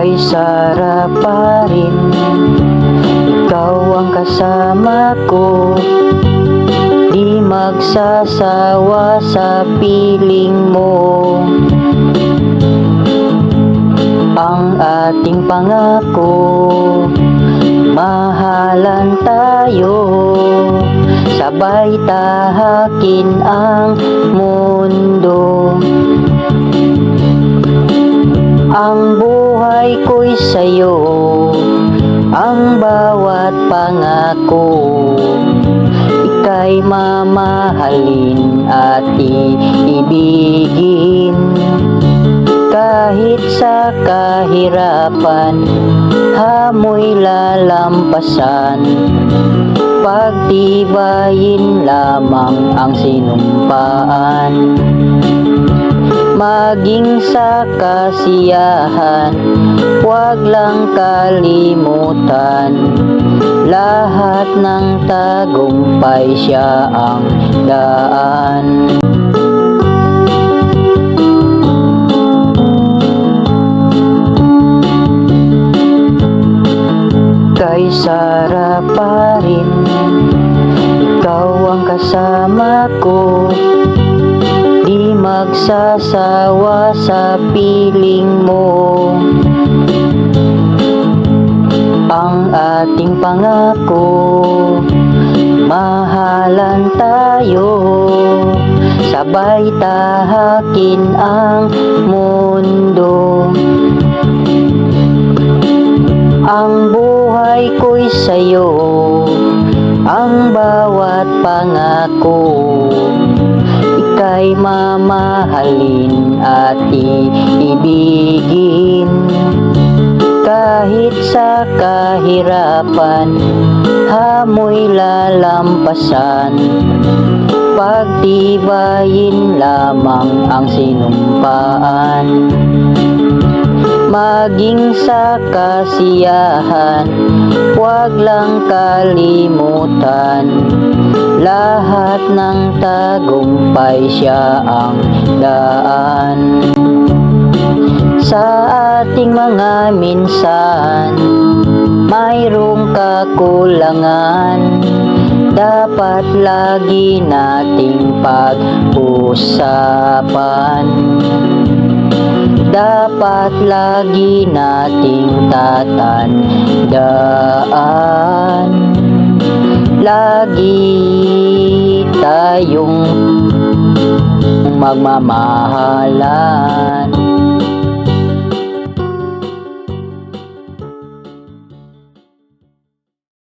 Kay sarap pa rin, ikaw ang kasama ko. Di magsasawa sa piling mo. Ang ating pangako, mahalan tayo, sabay tahakin ang mundo. Ang buhay ko'y sa'yo, ang bawat pangako. Ika'y mamahalin at iibigin. Kahit sa kahirapan, hamoy lalampasan. Pagtibayin lamang ang sinumpaan. Maging sa kasiyahan, huwag lang kalimutan. Lahat ng tagumpay siya ang daan. Kay sarap pa rin, ikaw ang kasama ko. Di magsasawa sa piling mo. Ang ating pangako, mahalan tayo, sabay tahakin ang mundo. Ang buhay ko'y sa'yo, ang bawat pangako. Ika'y mamahalin at iibigin. Kahit sa kahirapan, hamoy lalampasan. Pagtibayin lamang ang sinumpaan. Maging sa kasiyahan, huwag lang kalimutan. Lahat ng tagumpay siya ang daan. Sa ating mga minsan, mayroong kakulangan. Dapat lagi nating pag-usapan. Dapat lagi nating tatandaan. Lagi tayong magmamahalan.